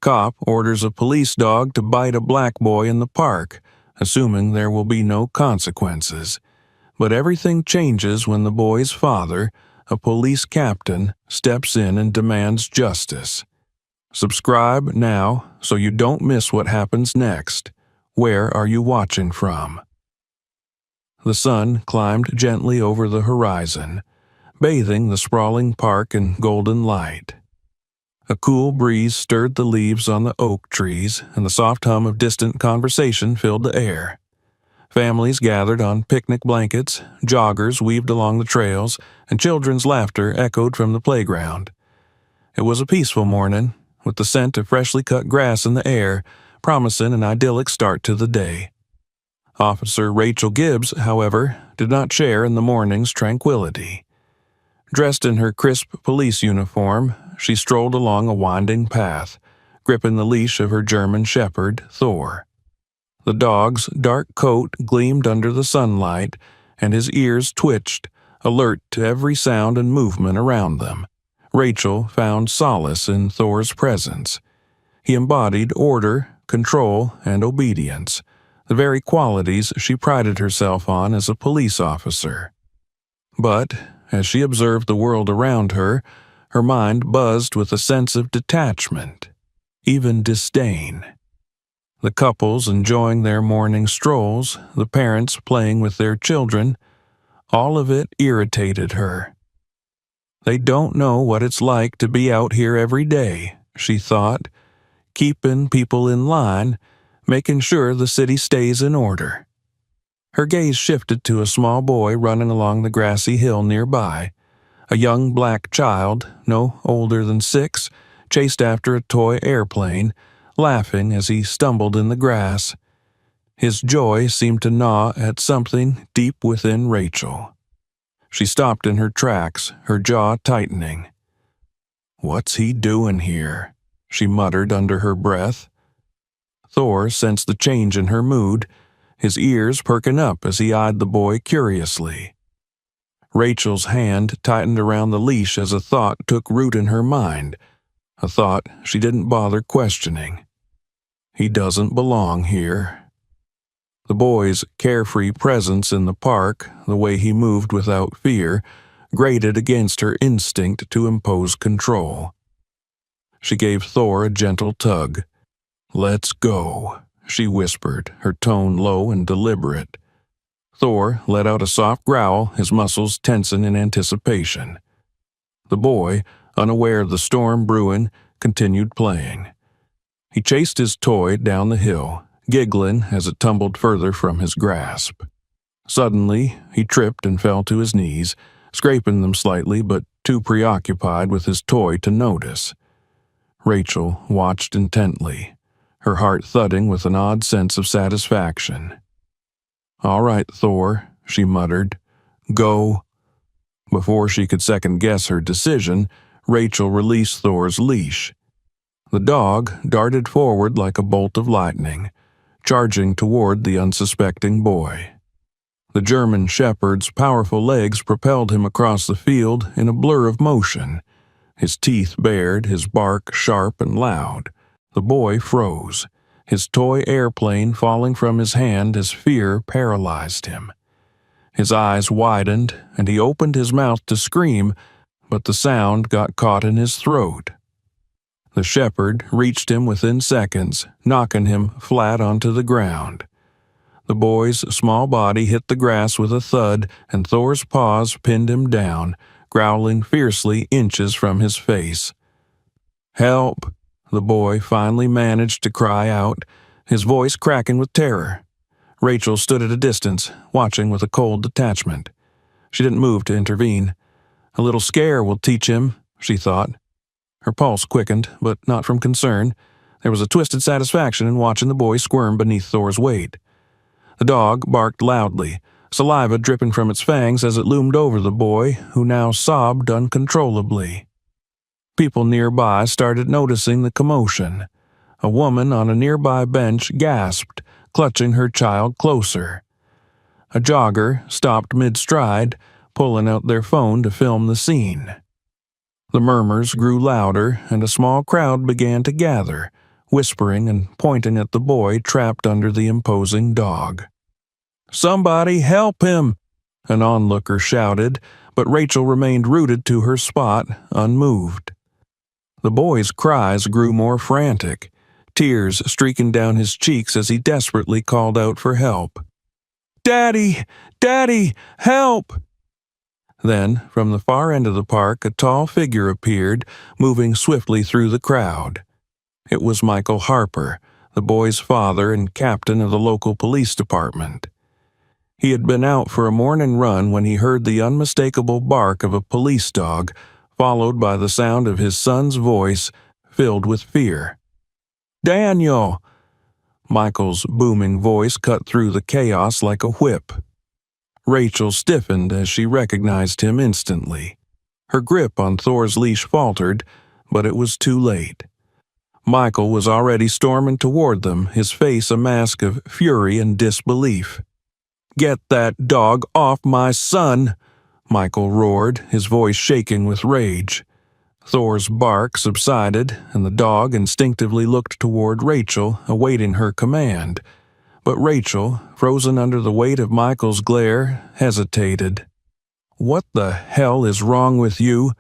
Cop orders a police dog to bite a black boy in the park, assuming there will be no consequences. But everything changes when the boy's father, a police captain, steps in and demands justice. Subscribe now so you don't miss what happens next. Where are you watching from? The sun climbed gently over the horizon, bathing the sprawling park in golden light. A cool breeze stirred the leaves on the oak trees, and the soft hum of distant conversation filled the air. Families gathered on picnic blankets, joggers weaved along the trails, and children's laughter echoed from the playground. It was a peaceful morning, with the scent of freshly cut grass in the air, promising an idyllic start to the day. Officer Rachel Gibbs, however, did not share in the morning's tranquility. Dressed in her crisp police uniform, she strolled along a winding path, gripping the leash of her German shepherd, Thor. The dog's dark coat gleamed under the sunlight, and his ears twitched, alert to every sound and movement around them. Rachel found solace in Thor's presence. He embodied order, control, and obedience, the very qualities she prided herself on as a police officer. But, as she observed the world around her, her mind buzzed with a sense of detachment, even disdain. The couples enjoying their morning strolls, the parents playing with their children, all of it irritated her. They don't know what it's like to be out here every day, she thought, keeping people in line, making sure the city stays in order. Her gaze shifted to a small boy running along the grassy hill nearby. A young black child, no older than 6, chased after a toy airplane, laughing as he stumbled in the grass. His joy seemed to gnaw at something deep within Rachel. She stopped in her tracks, her jaw tightening. "What's he doing here?" she muttered under her breath. Thor sensed the change in her mood, his ears perking up as he eyed the boy curiously. Rachel's hand tightened around the leash as a thought took root in her mind, a thought she didn't bother questioning. He doesn't belong here. The boy's carefree presence in the park, the way he moved without fear, grated against her instinct to impose control. She gave Thor a gentle tug. "Let's go," she whispered, her tone low and deliberate. Thor let out a soft growl, his muscles tensing in anticipation. The boy, unaware of the storm brewing, continued playing. He chased his toy down the hill, giggling as it tumbled further from his grasp. Suddenly, he tripped and fell to his knees, scraping them slightly but too preoccupied with his toy to notice. Rachel watched intently, her heart thudding with an odd sense of satisfaction. "All right, Thor," she muttered. "Go." Before she could second-guess her decision, Rachel released Thor's leash. The dog darted forward like a bolt of lightning, charging toward the unsuspecting boy. The German shepherd's powerful legs propelled him across the field in a blur of motion. His teeth bared, his bark sharp and loud. The boy froze, his toy airplane falling from his hand as fear paralyzed him. His eyes widened, and he opened his mouth to scream, but the sound got caught in his throat. The shepherd reached him within seconds, knocking him flat onto the ground. The boy's small body hit the grass with a thud, and Thor's paws pinned him down, growling fiercely inches from his face. "Help!" the boy finally managed to cry out, his voice cracking with terror. Rachel stood at a distance, watching with a cold detachment. She didn't move to intervene. A little scare will teach him, she thought. Her pulse quickened, but not from concern. There was a twisted satisfaction in watching the boy squirm beneath Thor's weight. The dog barked loudly, saliva dripping from its fangs as it loomed over the boy, who now sobbed uncontrollably. People nearby started noticing the commotion. A woman on a nearby bench gasped, clutching her child closer. A jogger stopped mid-stride, pulling out their phone to film the scene. The murmurs grew louder, and a small crowd began to gather, whispering and pointing at the boy trapped under the imposing dog. "Somebody help him!" an onlooker shouted, but Rachel remained rooted to her spot, unmoved. The boy's cries grew more frantic, tears streaking down his cheeks as he desperately called out for help. "Daddy! Daddy! Help!" Then, from the far end of the park, a tall figure appeared, moving swiftly through the crowd. It was Michael Harper, the boy's father and captain of the local police department. He had been out for a morning run when he heard the unmistakable bark of a police dog, followed by the sound of his son's voice, filled with fear. "Daniel!" Michael's booming voice cut through the chaos like a whip. Rachel stiffened as she recognized him instantly. Her grip on Thor's leash faltered, but it was too late. Michael was already storming toward them, his face a mask of fury and disbelief. "Get that dog off my son!" Michael roared, his voice shaking with rage. Thor's bark subsided, and the dog instinctively looked toward Rachel, awaiting her command. But Rachel, frozen under the weight of Michael's glare, hesitated. "What the hell is wrong with you?"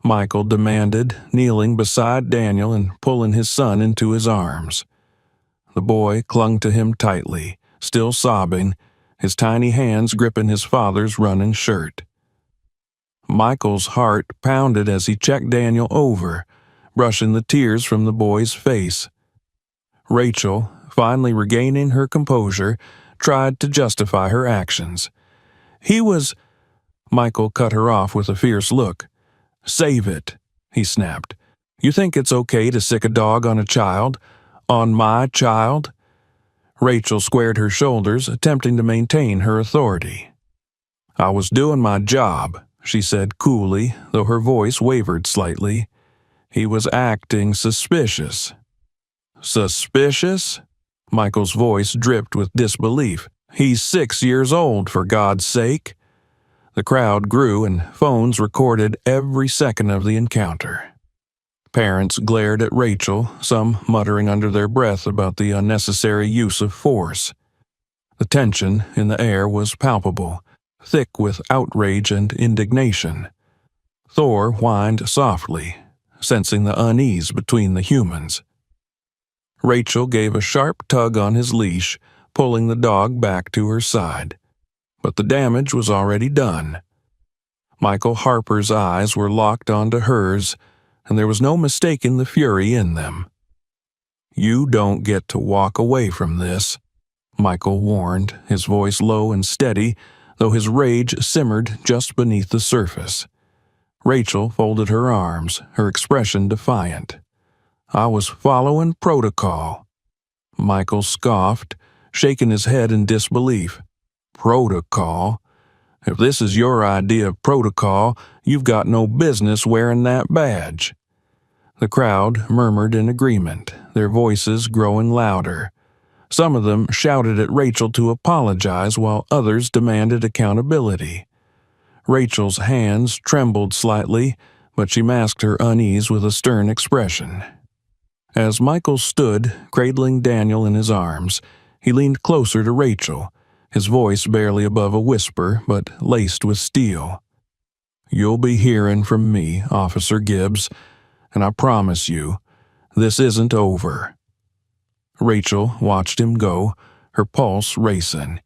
Michael demanded, kneeling beside Daniel and pulling his son into his arms. The boy clung to him tightly, still sobbing, his tiny hands gripping his father's running shirt. Michael's heart pounded as he checked Daniel over, brushing the tears from the boy's face. Rachel, finally regaining her composure, tried to justify her actions. "He was—" Michael cut her off with a fierce look. "Save it," he snapped. "You think it's okay to sick a dog on a child? On my child?" Rachel squared her shoulders, attempting to maintain her authority. "I was doing my job," she said coolly, though her voice wavered slightly. "He was acting suspicious." "Suspicious?" Michael's voice dripped with disbelief. "He's 6 years old, for God's sake." The crowd grew and phones recorded every second of the encounter. Parents glared at Rachel, some muttering under their breath about the unnecessary use of force. The tension in the air was palpable, thick with outrage and indignation. Thor whined softly, sensing the unease between the humans. Rachel gave a sharp tug on his leash, pulling the dog back to her side. But the damage was already done. Michael Harper's eyes were locked onto hers, and there was no mistaking the fury in them. "You don't get to walk away from this," Michael warned, his voice low and steady, though his rage simmered just beneath the surface. Rachel folded her arms, her expression defiant. "I was following protocol." Michael scoffed, shaking his head in disbelief. "Protocol? If this is your idea of protocol, you've got no business wearing that badge." The crowd murmured in agreement, their voices growing louder. Some of them shouted at Rachel to apologize, while others demanded accountability. Rachel's hands trembled slightly, but she masked her unease with a stern expression. As Michael stood, cradling Daniel in his arms, he leaned closer to Rachel, his voice barely above a whisper, but laced with steel. "You'll be hearing from me, Officer Gibbs, and I promise you, this isn't over." Rachel watched him go, her pulse racing.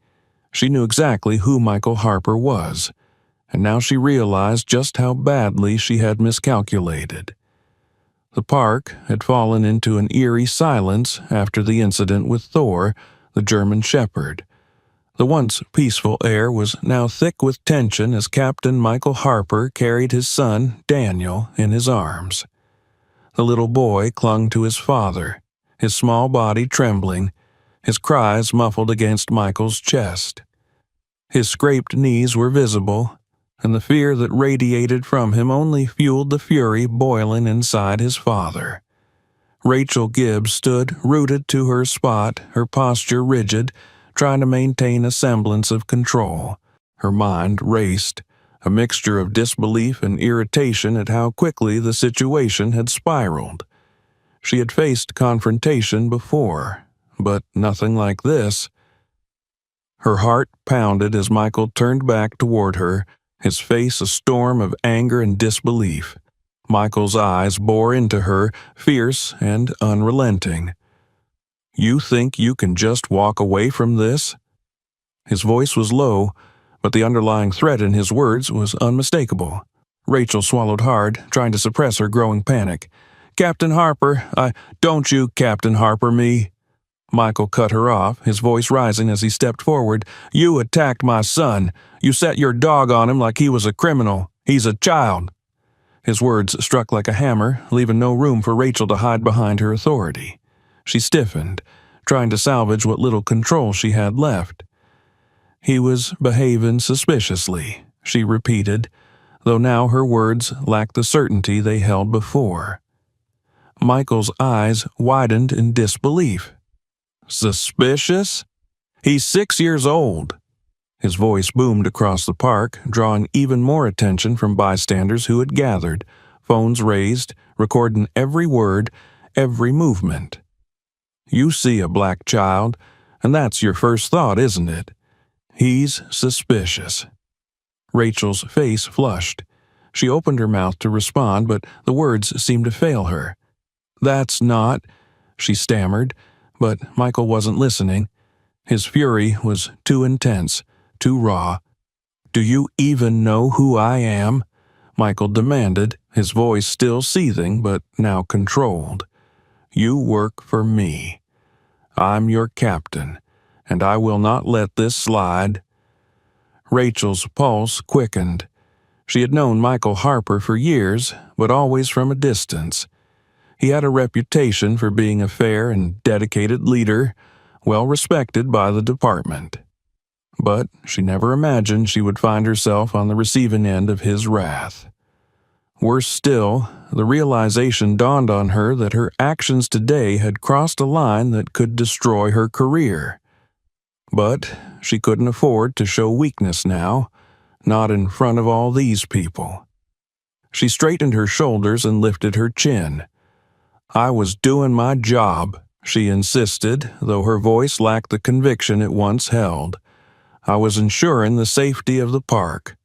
She knew exactly who Michael Harper was, and now she realized just how badly she had miscalculated. The park had fallen into an eerie silence after the incident with Thor, the German Shepherd. The once peaceful air was now thick with tension as Captain Michael Harper carried his son, Daniel, in his arms. The little boy clung to his father, his small body trembling, his cries muffled against Michael's chest. His scraped knees were visible, and the fear that radiated from him only fueled the fury boiling inside his father. Rachel Gibbs stood rooted to her spot, her posture rigid, trying to maintain a semblance of control. Her mind raced, a mixture of disbelief and irritation at how quickly the situation had spiraled. She had faced confrontation before, but nothing like this. Her heart pounded as Michael turned back toward her, his face a storm of anger and disbelief. Michael's eyes bore into her, fierce and unrelenting. "You think you can just walk away from this?" His voice was low, but the underlying threat in his words was unmistakable. Rachel swallowed hard, trying to suppress her growing panic. "Captain Harper, don't you Captain Harper me." Michael cut her off, his voice rising as he stepped forward. "You attacked my son. You set your dog on him like he was a criminal. He's a child." His words struck like a hammer, leaving no room for Rachel to hide behind her authority. She stiffened, trying to salvage what little control she had left. "He was behaving suspiciously," she repeated, though now her words lacked the certainty they held before. Michael's eyes widened in disbelief. "Suspicious? He's 6 years old." His voice boomed across the park, drawing even more attention from bystanders who had gathered, phones raised, recording every word, every movement. "You see a black child, and that's your first thought, isn't it? He's suspicious." Rachel's face flushed. She opened her mouth to respond, but the words seemed to fail her. "That's not," she stammered, but Michael wasn't listening. His fury was too intense, too raw. "Do you even know who I am?" Michael demanded, his voice still seething but now controlled. "You work for me. I'm your captain, and I will not let this slide." Rachel's pulse quickened. She had known Michael Harper for years, but always from a distance. He had a reputation for being a fair and dedicated leader, well respected by the department. But she never imagined she would find herself on the receiving end of his wrath. Worse still, the realization dawned on her that her actions today had crossed a line that could destroy her career. But she couldn't afford to show weakness now, not in front of all these people. She straightened her shoulders and lifted her chin. "I was doing my job," she insisted, though her voice lacked the conviction it once held. "I was ensuring the safety of the park.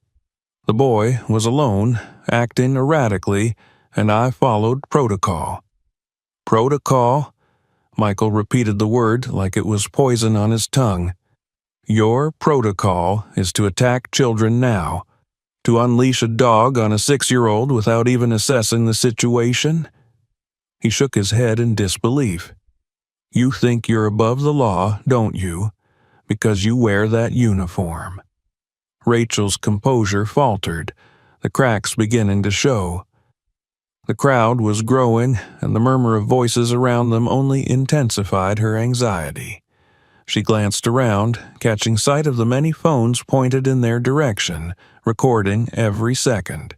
The boy was alone, acting erratically, and I followed protocol." "Protocol?" Michael repeated the word like it was poison on his tongue. "Your protocol is to attack children now, to unleash a dog on a 6-year-old without even assessing the situation?" He shook his head in disbelief. "You think you're above the law, don't you, because you wear that uniform?" Rachel's composure faltered, the cracks beginning to show. The crowd was growing, and the murmur of voices around them only intensified her anxiety. She glanced around, catching sight of the many phones pointed in their direction, recording every second.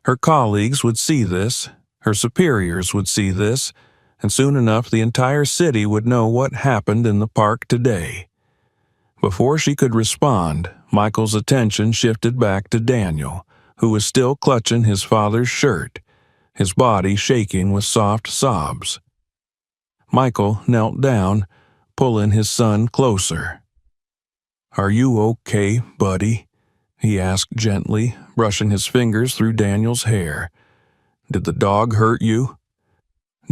Her colleagues would see this, her superiors would see this, and soon enough the entire city would know what happened in the park today. Before she could respond, Michael's attention shifted back to Daniel, who was still clutching his father's shirt, his body shaking with soft sobs. Michael knelt down, pulling his son closer. "Are you okay, buddy?" he asked gently, brushing his fingers through Daniel's hair. "Did the dog hurt you?"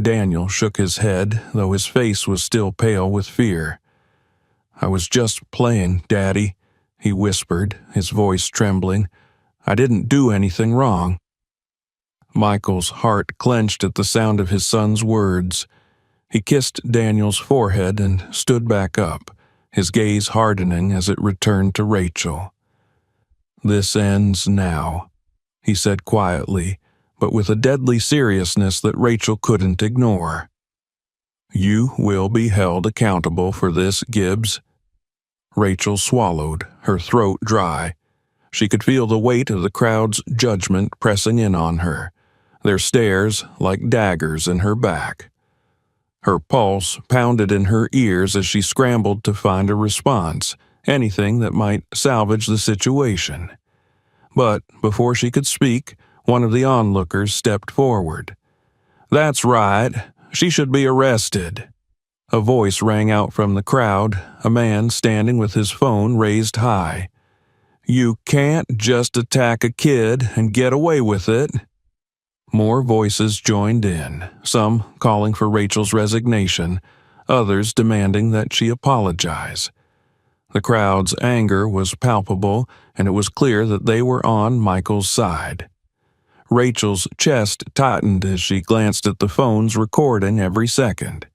Daniel shook his head, though his face was still pale with fear. "I was just playing, Daddy," he whispered, his voice trembling. "I didn't do anything wrong." Michael's heart clenched at the sound of his son's words. He kissed Daniel's forehead and stood back up, his gaze hardening as it returned to Rachel. "This ends now," he said quietly, but with a deadly seriousness that Rachel couldn't ignore. "You will be held accountable for this, Gibbs." Rachel swallowed, her throat dry. She could feel the weight of the crowd's judgment pressing in on her, their stares like daggers in her back. Her pulse pounded in her ears as she scrambled to find a response, anything that might salvage the situation. But before she could speak, one of the onlookers stepped forward. "That's right," She should be arrested." A voice rang out from the crowd, a man standing with his phone raised high. "You can't just attack a kid and get away with it." More voices joined in, some calling for Rachel's resignation, others demanding that she apologize. The crowd's anger was palpable, and it was clear that they were on Michael's side. Rachel's chest tightened as she glanced at the phones recording every second.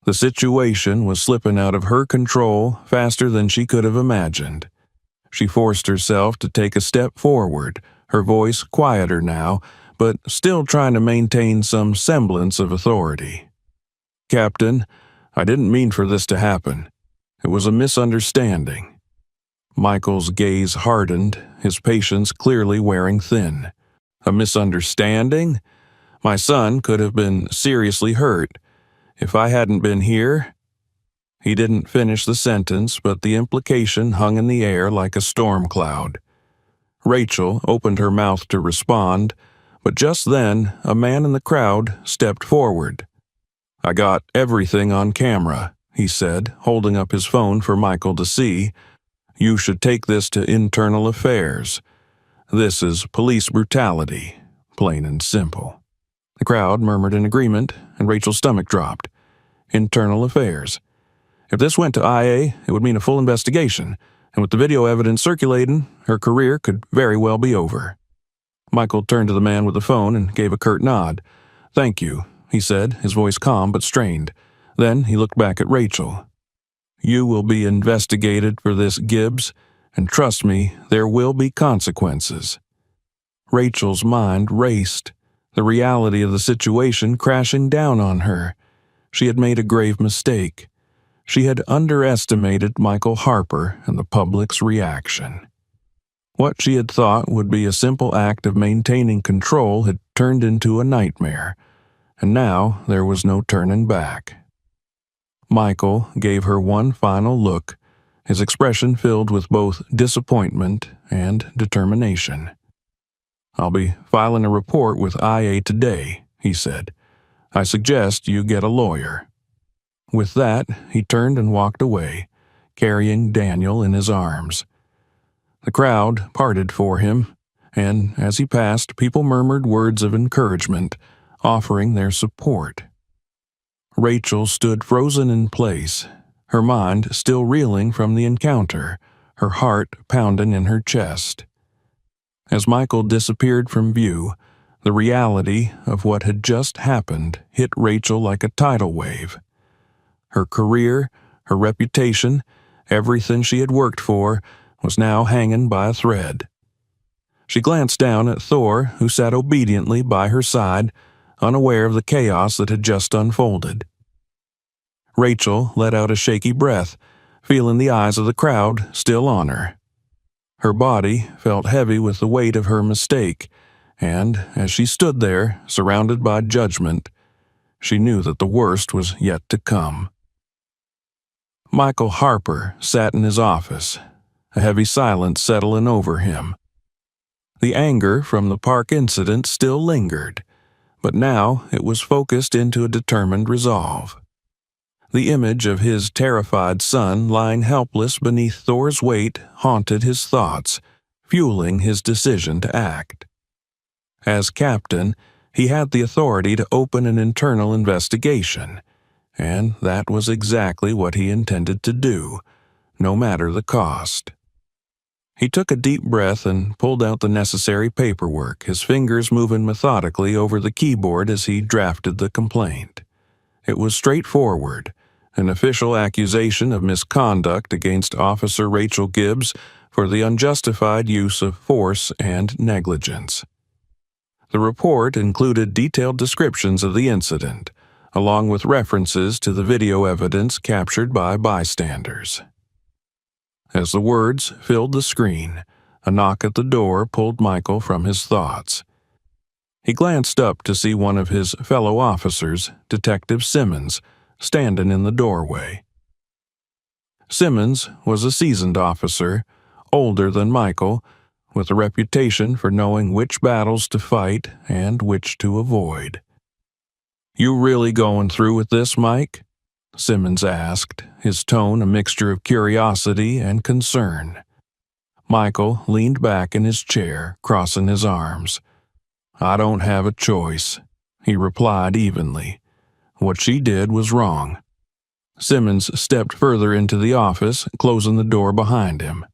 The situation was slipping out of her control faster than she could have imagined. She forced herself to take a step forward, her voice quieter now, but still trying to maintain some semblance of authority. "Captain, I didn't mean for this to happen. It was a misunderstanding." Michael's gaze hardened, his patience clearly wearing thin. "A misunderstanding? My son could have been seriously hurt. If I hadn't been here—" He didn't finish the sentence, but the implication hung in the air like a storm cloud. Rachel opened her mouth to respond, but just then a man in the crowd stepped forward. "I got everything on camera," he said, holding up his phone for Michael to see. "You should take this to Internal Affairs. This is police brutality, plain and simple." The crowd murmured in agreement, and Rachel's stomach dropped. Internal Affairs. If this went to IA, it would mean a full investigation, and with the video evidence circulating, her career could very well be over. Michael turned to the man with the phone and gave a curt nod. "Thank you," he said, his voice calm but strained. Then he looked back at Rachel. "You will be investigated for this, Gibbs, and trust me, there will be consequences." Rachel's mind raced, the reality of the situation crashing down on her. She had made a grave mistake. She had underestimated Michael Harper and the public's reaction. What she had thought would be a simple act of maintaining control had turned into a nightmare, and now there was no turning back. Michael gave her one final look, his expression filled with both disappointment and determination. "I'll be filing a report with IA today," he said. "I suggest you get a lawyer." With that, he turned and walked away, carrying Daniel in his arms. The crowd parted for him, and as he passed, people murmured words of encouragement, offering their support. Rachel stood frozen in place, her mind still reeling from the encounter, her heart pounding in her chest. As Michael disappeared from view, the reality of what had just happened hit Rachel like a tidal wave. Her career, her reputation, everything she had worked for, was now hanging by a thread. She glanced down at Thor, who sat obediently by her side, unaware of the chaos that had just unfolded. Rachel let out a shaky breath, feeling the eyes of the crowd still on her. Her body felt heavy with the weight of her mistake, and as she stood there, surrounded by judgment, she knew that the worst was yet to come. Michael Harper sat in his office, a heavy silence settling over him. The anger from the park incident still lingered, but now it was focused into a determined resolve. The image of his terrified son lying helpless beneath Thor's weight haunted his thoughts, fueling his decision to act. As captain, he had the authority to open an internal investigation, and that was exactly what he intended to do, no matter the cost. He took a deep breath and pulled out the necessary paperwork, his fingers moving methodically over the keyboard as he drafted the complaint. It was straightforward, an official accusation of misconduct against Officer Rachel Gibbs for the unjustified use of force and negligence. The report included detailed descriptions of the incident, along with references to the video evidence captured by bystanders. As the words filled the screen, a knock at the door pulled Michael from his thoughts. He glanced up to see one of his fellow officers, Detective Simmons, standing in the doorway. Simmons was a seasoned officer, older than Michael, with a reputation for knowing which battles to fight and which to avoid. "You really going through with this, Mike?" Simmons asked, his tone a mixture of curiosity and concern. Michael leaned back in his chair, crossing his arms. "I don't have a choice," he replied evenly. "What she did was wrong." Simmons stepped further into the office, closing the door behind him.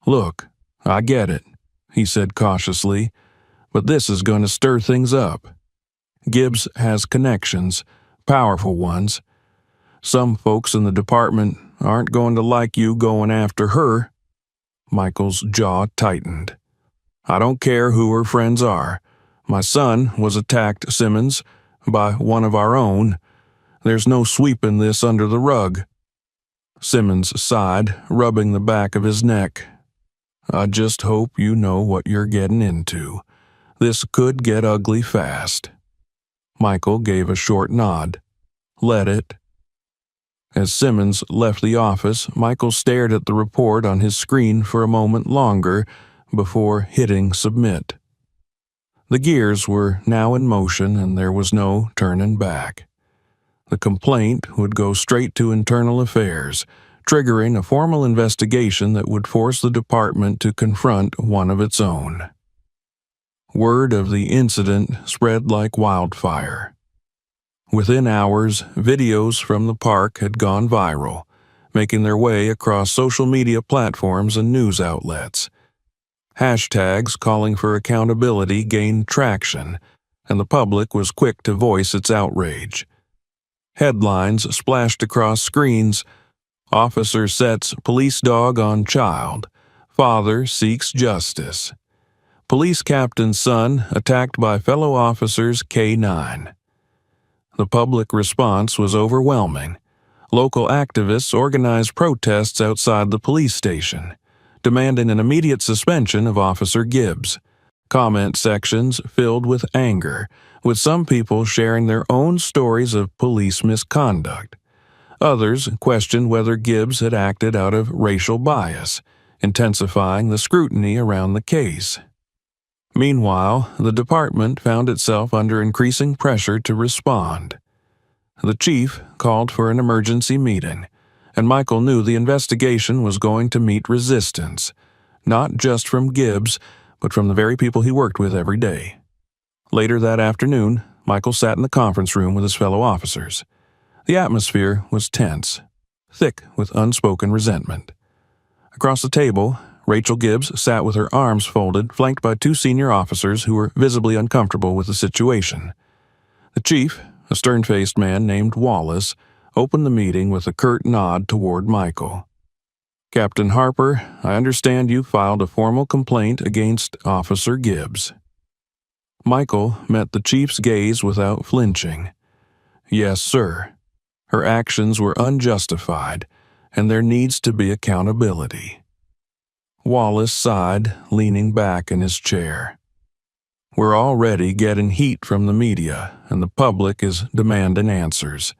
"Look, I get it," he said cautiously, "but this is going to stir things up. Gibbs has connections, powerful ones. Some folks in the department aren't going to like you going after her." Michael's jaw tightened. "I don't care who her friends are. My son was attacked, Simmons, by one of our own. There's no sweeping this under the rug." Simmons sighed, rubbing the back of his neck. "I just hope you know what you're getting into. This could get ugly fast." Michael gave a short nod. "Let it." As Simmons left the office, Michael stared at the report on his screen for a moment longer before hitting submit. The gears were now in motion and there was no turning back. The complaint would go straight to Internal Affairs, triggering a formal investigation that would force the department to confront one of its own. Word of the incident spread like wildfire. Within hours, videos from the park had gone viral, making their way across social media platforms and news outlets. Hashtags calling for accountability gained traction, and the public was quick to voice its outrage. Headlines splashed across screens: "Officer sets police dog on child. Father seeks justice. Police captain's son attacked by fellow officers K9. The public response was overwhelming. Local activists organized protests outside the police station, demanding an immediate suspension of Officer Gibbs. Comment sections filled with anger, with some people sharing their own stories of police misconduct. Others questioned whether Gibbs had acted out of racial bias, intensifying the scrutiny around the case. Meanwhile, the department found itself under increasing pressure to respond. The chief called for an emergency meeting, and Michael knew the investigation was going to meet resistance, not just from Gibbs, but from the very people he worked with every day. Later that afternoon, Michael sat in the conference room with his fellow officers. The atmosphere was tense, thick with unspoken resentment. Across the table, Rachel Gibbs sat with her arms folded, flanked by two senior officers who were visibly uncomfortable with the situation. The chief, a stern-faced man named Wallace, opened the meeting with a curt nod toward Michael. "Captain Harper, I understand you filed a formal complaint against Officer Gibbs." Michael met the chief's gaze without flinching. "Yes, sir. Her actions were unjustified, and there needs to be accountability." Wallace sighed, leaning back in his chair. "We're already getting heat from the media, and the public is demanding answers.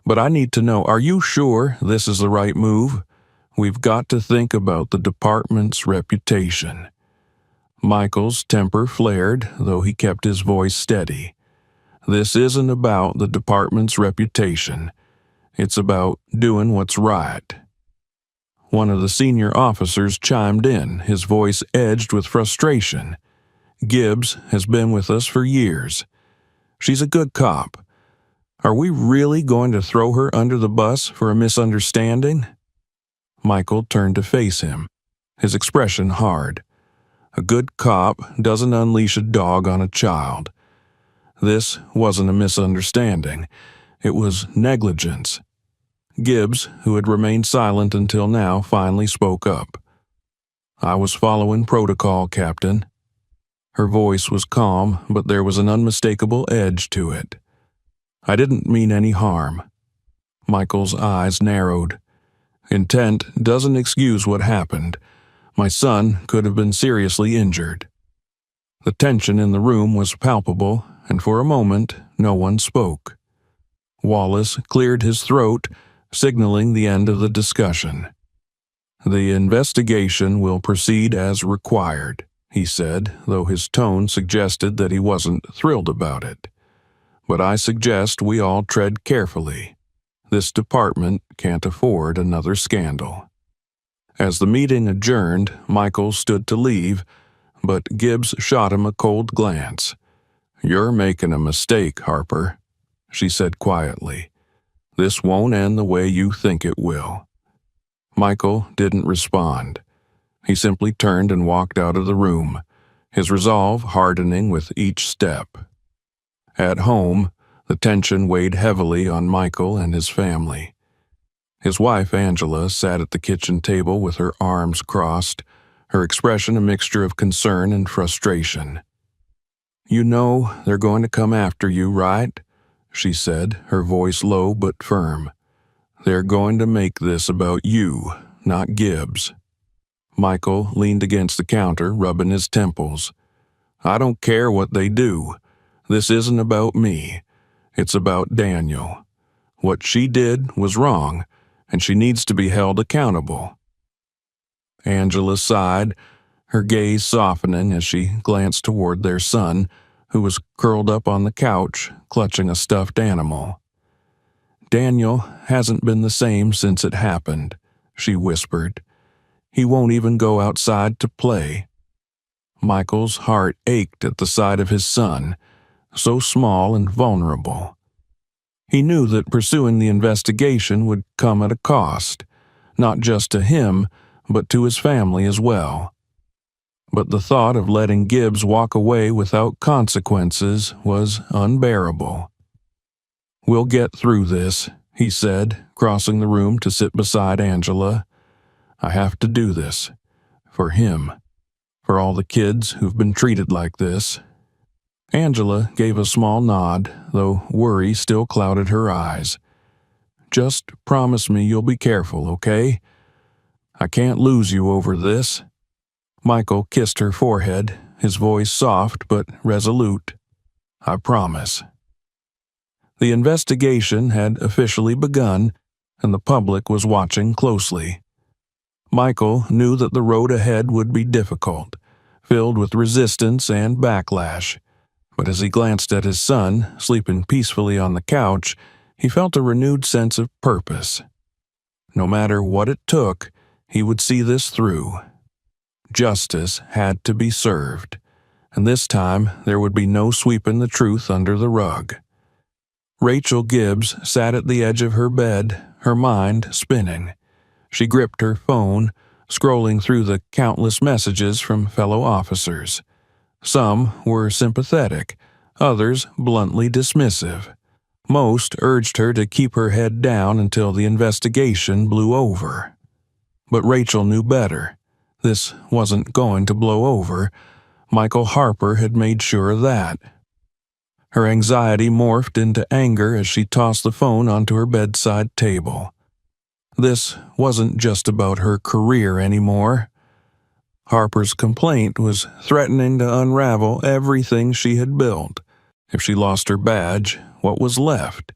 But I need to know, are you sure this is the right move? We've got to think about the department's reputation." Michael's temper flared, though he kept his voice steady. "This isn't about the department's reputation. It's about doing what's right." One of the senior officers chimed in, his voice edged with frustration. "Gibbs has been with us for years. She's a good cop. Are we really going to throw her under the bus for a misunderstanding?" Michael turned to face him, his expression hard. A good cop doesn't unleash a dog on a child. This wasn't a misunderstanding. It was negligence. Gibbs, who had remained silent until now, finally spoke up. "I was following protocol, Captain." Her voice was calm, but there was an unmistakable edge to it. "I didn't mean any harm." Michael's eyes narrowed. "Intent doesn't excuse what happened. My son could have been seriously injured." The tension in the room was palpable, and for a moment no one spoke. Wallace cleared his throat, signaling the end of the discussion. "The investigation will proceed as required," he said, though his tone suggested that he wasn't thrilled about it. But I suggest we all tread carefully. This department can't afford another scandal." As the meeting adjourned, Michael stood to leave, but Gibbs shot him a cold glance. "You're making a mistake, Harper," she said quietly. "This won't end the way you think it will." Michael didn't respond. He simply turned and walked out of the room, his resolve hardening with each step. At home, the tension weighed heavily on Michael and his family. His wife, Angela, sat at the kitchen table with her arms crossed, her expression a mixture of concern and frustration. "You know they're going to come after you, right?" she said, her voice low but firm. "They're going to make this about you, not Gibbs." Michael leaned against the counter, rubbing his temples. "I don't care what they do. This isn't about me. It's about Daniel. What she did was wrong, and she needs to be held accountable." Angela sighed, her gaze softening as she glanced toward their son, who was curled up on the couch, clutching a stuffed animal. "Daniel hasn't been the same since it happened," she whispered. "He won't even go outside to play." Michael's heart ached at the sight of his son, so small and vulnerable. He knew that pursuing the investigation would come at a cost, not just to him, but to his family as well. But the thought of letting Gibbs walk away without consequences was unbearable. "We'll get through this," he said, crossing the room to sit beside Angela. "I have to do this. For him. For all the kids who've been treated like this." Angela gave a small nod, though worry still clouded her eyes. "Just promise me you'll be careful, okay? I can't lose you over this." Michael kissed her forehead, his voice soft but resolute. "I promise." The investigation had officially begun, and the public was watching closely. Michael knew that the road ahead would be difficult, filled with resistance and backlash. But as he glanced at his son, sleeping peacefully on the couch, he felt a renewed sense of purpose. No matter what it took, he would see this through. Justice had to be served, and this time there would be no sweeping the truth under the rug. Rachel Gibbs sat at the edge of her bed, her mind spinning. She gripped her phone, scrolling through the countless messages from fellow officers. Some were sympathetic, others bluntly dismissive. Most urged her to keep her head down until the investigation blew over. But Rachel knew better. This wasn't going to blow over. Michael Harper had made sure of that. Her anxiety morphed into anger as she tossed the phone onto her bedside table. This wasn't just about her career anymore. Harper's complaint was threatening to unravel everything she had built. If she lost her badge, what was left?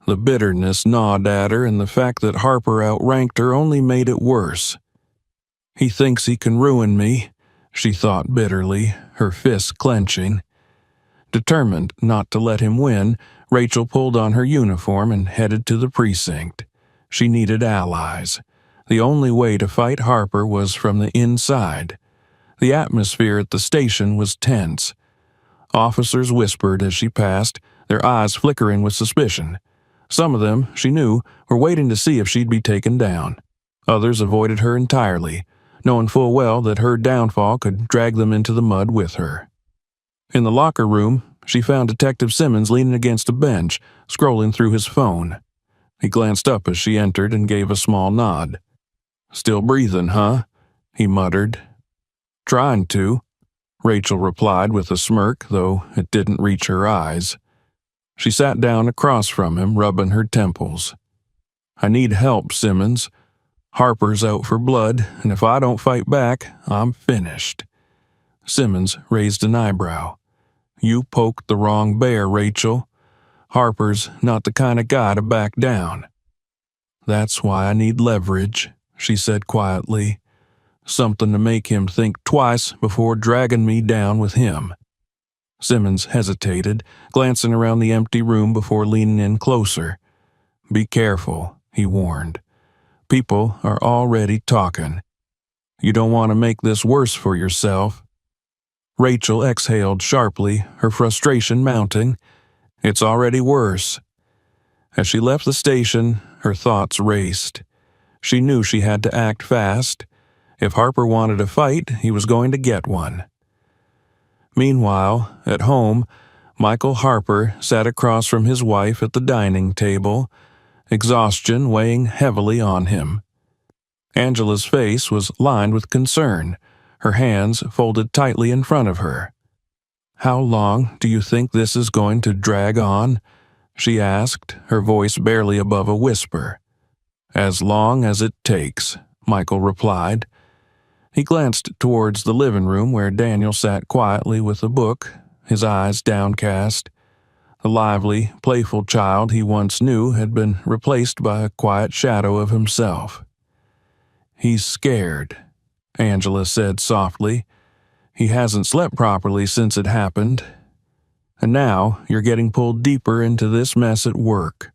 The bitterness gnawed at her, and the fact that Harper outranked her only made it worse. "He thinks he can ruin me," she thought bitterly, her fists clenching. Determined not to let him win, Rachel pulled on her uniform and headed to the precinct. She needed allies. The only way to fight Harper was from the inside. The atmosphere at the station was tense. Officers whispered as she passed, their eyes flickering with suspicion. Some of them, she knew, were waiting to see if she'd be taken down. Others avoided her entirely, knowing full well that her downfall could drag them into the mud with her. In the locker room, she found Detective Simmons leaning against a bench, scrolling through his phone. He glanced up as she entered and gave a small nod. "Still breathing, huh?" he muttered. "Trying to," Rachel replied with a smirk, though it didn't reach her eyes. She sat down across from him, rubbing her temples. "I need help, Simmons. Harper's out for blood, and if I don't fight back, I'm finished." Simmons raised an eyebrow. "You poked the wrong bear, Rachel. Harper's not the kind of guy to back down." "That's why I need leverage," she said quietly. "Something to make him think twice before dragging me down with him." Simmons hesitated, glancing around the empty room before leaning in closer. "Be careful," he warned. "People are already talking. You don't want to make this worse for yourself." Rachel exhaled sharply, her frustration mounting. "It's already worse." As she left the station, her thoughts raced. She knew she had to act fast. If Harper wanted a fight, he was going to get one. Meanwhile, at home, Michael Harper sat across from his wife at the dining table, exhaustion weighing heavily on him. Angela's face was lined with concern, her hands folded tightly in front of her. "How long do you think this is going to drag on?" she asked, her voice barely above a whisper. "As long as it takes," Michael replied. He glanced towards the living room where Daniel sat quietly with a book, his eyes downcast. The lively, playful child he once knew had been replaced by a quiet shadow of himself. "He's scared," Angela said softly. "He hasn't slept properly since it happened. And now you're getting pulled deeper into this mess at work."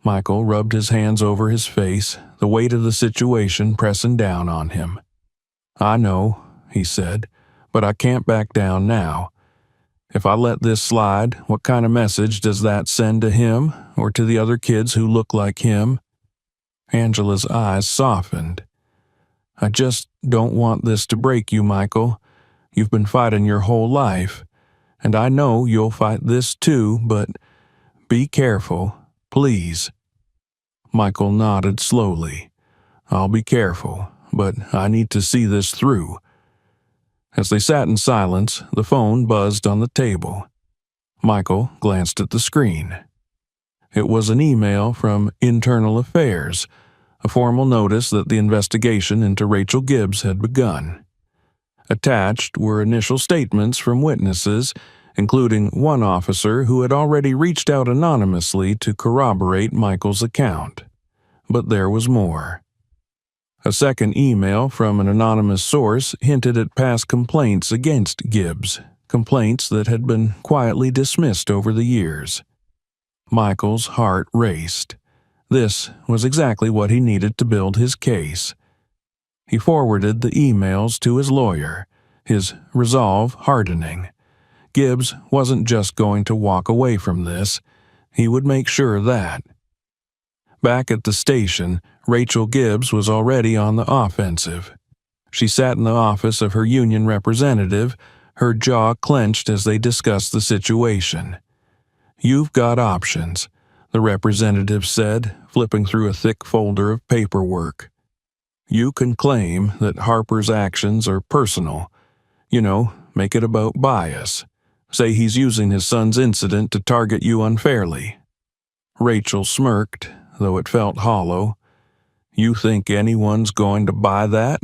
Michael rubbed his hands over his face, the weight of the situation pressing down on him. "I know," he said, "but I can't back down now. If I let this slide, what kind of message does that send to him or to the other kids who look like him?" Angela's eyes softened. "I just don't want this to break you, Michael. You've been fighting your whole life, and I know you'll fight this too, but be careful, please." Michael nodded slowly. "I'll be careful, but I need to see this through." As they sat in silence, the phone buzzed on the table. Michael glanced at the screen. It was an email from Internal Affairs, a formal notice that the investigation into Rachel Gibbs had begun. Attached were initial statements from witnesses, including one officer who had already reached out anonymously to corroborate Michael's account. But there was more. A second email from an anonymous source hinted at past complaints against Gibbs, complaints that had been quietly dismissed over the years. Michael's heart raced. This was exactly what he needed to build his case. He forwarded the emails to his lawyer, his resolve hardening. Gibbs wasn't just going to walk away from this. He would make sure that. Back at the station, Rachel Gibbs was already on the offensive. She sat in the office of her union representative, her jaw clenched as they discussed the situation. "You've got options," the representative said, flipping through a thick folder of paperwork. "You can claim that Harper's actions are personal. Make it about bias. Say he's using his son's incident to target you unfairly." Rachel smirked, though it felt hollow. "You think anyone's going to buy that?"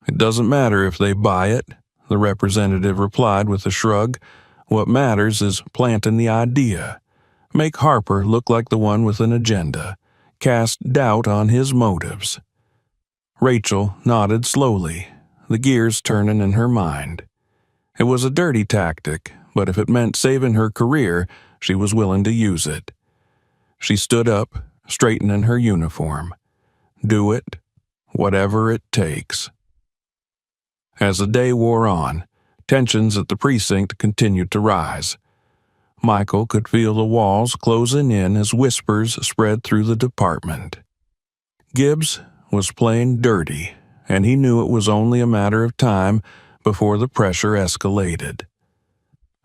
"It doesn't matter if they buy it," the representative replied with a shrug. "What matters is planting the idea. Make Harper look like the one with an agenda. Cast doubt on his motives." Rachel nodded slowly, the gears turning in her mind. It was a dirty tactic, but if it meant saving her career, she was willing to use it. She stood up, straightening her uniform. Do it, whatever it takes. As the day wore on, tensions at the precinct continued to rise. Michael could feel the walls closing in as whispers spread through the department. Gibbs was playing dirty, and he knew it was only a matter of time before the pressure escalated.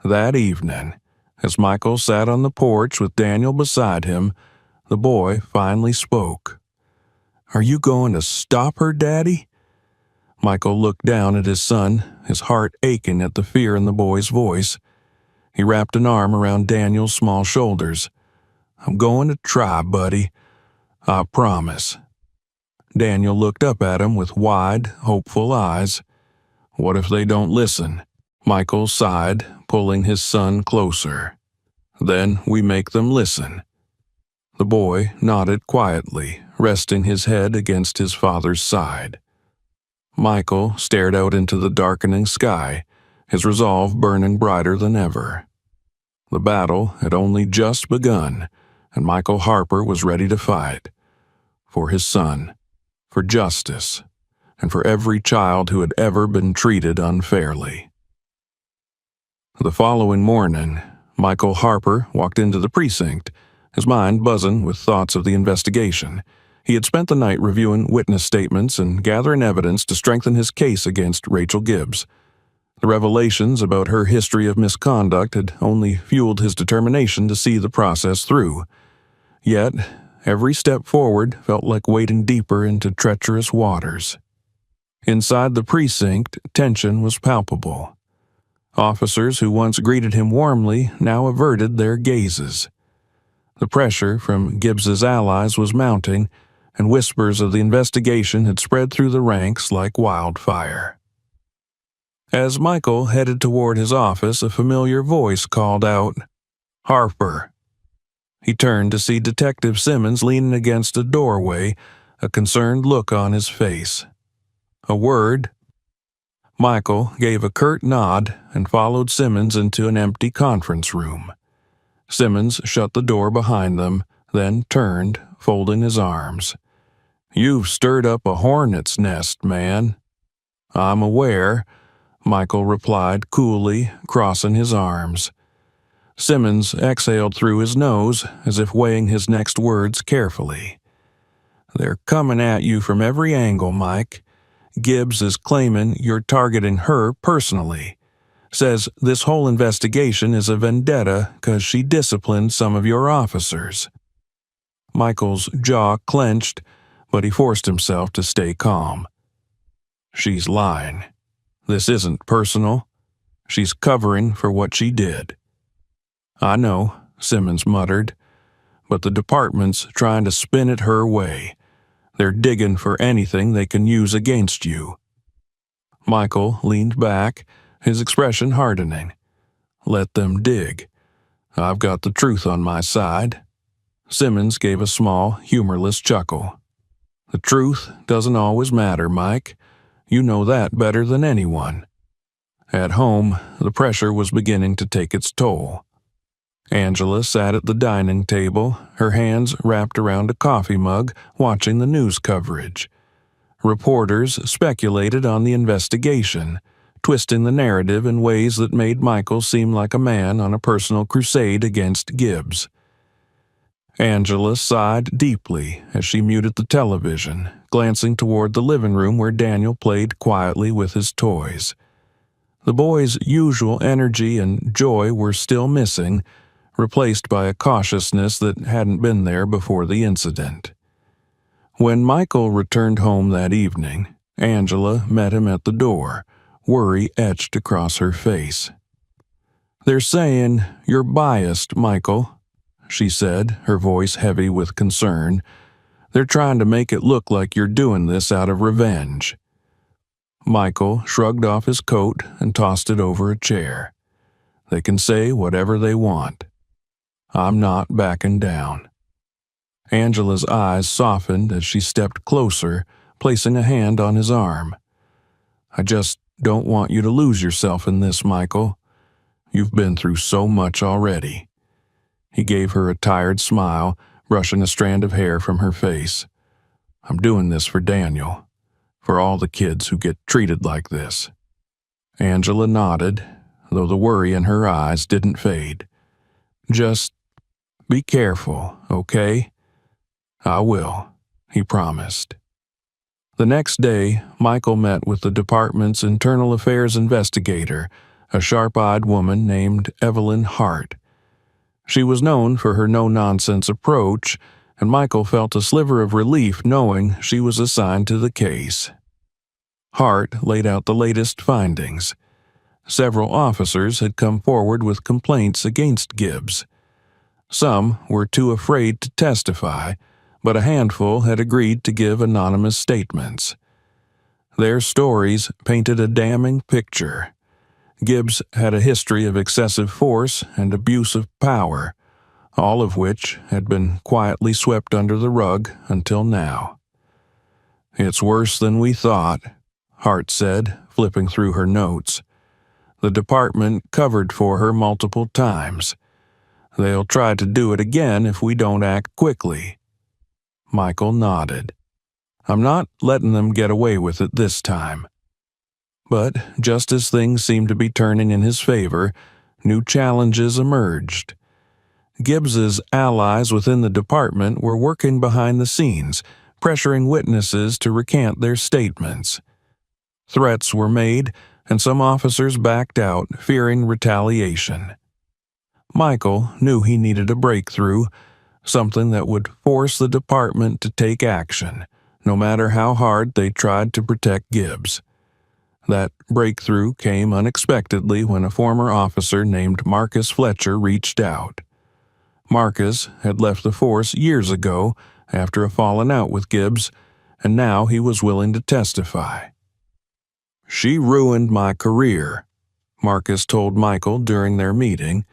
That evening, as Michael sat on the porch with Daniel beside him, the boy finally spoke. "Are you going to stop her, Daddy?" Michael looked down at his son, his heart aching at the fear in the boy's voice. He wrapped an arm around Daniel's small shoulders. "I'm going to try, buddy. I promise." Daniel looked up at him with wide, hopeful eyes. "What if they don't listen?" Michael sighed, pulling his son closer. "Then we make them listen." The boy nodded quietly, resting his head against his father's side. Michael stared out into the darkening sky, his resolve burning brighter than ever. The battle had only just begun, and Michael Harper was ready to fight. For his son, for justice, and for every child who had ever been treated unfairly. The following morning, Michael Harper walked into the precinct, his mind buzzing with thoughts of the investigation. He had spent the night reviewing witness statements and gathering evidence to strengthen his case against Rachel Gibbs. The revelations about her history of misconduct had only fueled his determination to see the process through. Yet, every step forward felt like wading deeper into treacherous waters. Inside the precinct, tension was palpable. Officers who once greeted him warmly now averted their gazes. The pressure from Gibbs's allies was mounting, and whispers of the investigation had spread through the ranks like wildfire. As Michael headed toward his office, a familiar voice called out, "Harper." He turned to see Detective Simmons leaning against a doorway, a concerned look on his face. A word. Michael gave a curt nod and followed Simmons into an empty conference room. Simmons shut the door behind them, then turned, folding his arms. "You've stirred up a hornet's nest, man." "I'm aware," Michael replied coolly, crossing his arms. Simmons exhaled through his nose, as if weighing his next words carefully. "They're coming at you from every angle, Mike. Gibbs is claiming you're targeting her personally. Says this whole investigation is a vendetta because she disciplined some of your officers." Michael's jaw clenched, but he forced himself to stay calm. "She's lying. This isn't personal. She's covering for what she did." "I know," Simmons muttered, "but the department's trying to spin it her way. They're digging for anything they can use against you." Michael leaned back, his expression hardening. "Let them dig. I've got the truth on my side." Simmons gave a small, humorless chuckle. "The truth doesn't always matter, Mike. You know that better than anyone." At home, the pressure was beginning to take its toll. Angela sat at the dining table, her hands wrapped around a coffee mug, watching the news coverage. Reporters speculated on the investigation, twisting the narrative in ways that made Michael seem like a man on a personal crusade against Gibbs. Angela sighed deeply as she muted the television, glancing toward the living room where Daniel played quietly with his toys. The boy's usual energy and joy were still missing, replaced by a cautiousness that hadn't been there before the incident. When Michael returned home that evening, Angela met him at the door, worry etched across her face. "They're saying you're biased, Michael," she said, her voice heavy with concern. "They're trying to make it look like you're doing this out of revenge." Michael shrugged off his coat and tossed it over a chair. "They can say whatever they want. I'm not backing down." Angela's eyes softened as she stepped closer, placing a hand on his arm. "I just don't want you to lose yourself in this, Michael. You've been through so much already." He gave her a tired smile, brushing a strand of hair from her face. "I'm doing this for Daniel, for all the kids who get treated like this." Angela nodded, though the worry in her eyes didn't fade. "Just be careful, okay?" "I will," he promised. The next day, Michael met with the department's internal affairs investigator, a sharp-eyed woman named Evelyn Hart. She was known for her no-nonsense approach, and Michael felt a sliver of relief knowing she was assigned to the case. Hart laid out the latest findings. Several officers had come forward with complaints against Gibbs. Some were too afraid to testify, but a handful had agreed to give anonymous statements. Their stories painted a damning picture. Gibbs had a history of excessive force and abuse of power, all of which had been quietly swept under the rug until now. "It's worse than we thought," Hart said, flipping through her notes. The department covered for her multiple times. They'll try to do it again if we don't act quickly." Michael nodded. "I'm not letting them get away with it this time." But just as things seemed to be turning in his favor, new challenges emerged. Gibbs's allies within the department were working behind the scenes, pressuring witnesses to recant their statements. Threats were made, and some officers backed out, fearing retaliation. Michael knew he needed a breakthrough, something that would force the department to take action, no matter how hard they tried to protect Gibbs. That breakthrough came unexpectedly when a former officer named Marcus Fletcher reached out. Marcus had left the force years ago after a falling out with Gibbs, and now he was willing to testify. "She ruined my career," Marcus told Michael during their meeting.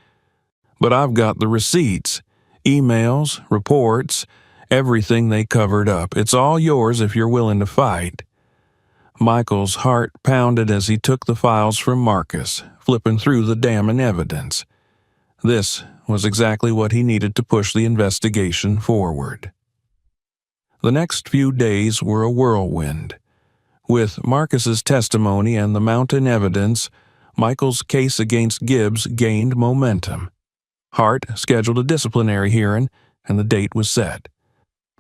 "But I've got the receipts, emails, reports, everything they covered up. It's all yours if you're willing to fight." Michael's heart pounded as he took the files from Marcus, flipping through the damning evidence. This was exactly what he needed to push the investigation forward. The next few days were a whirlwind. With Marcus's testimony and the mounting evidence, Michael's case against Gibbs gained momentum. Hart scheduled a disciplinary hearing, and the date was set.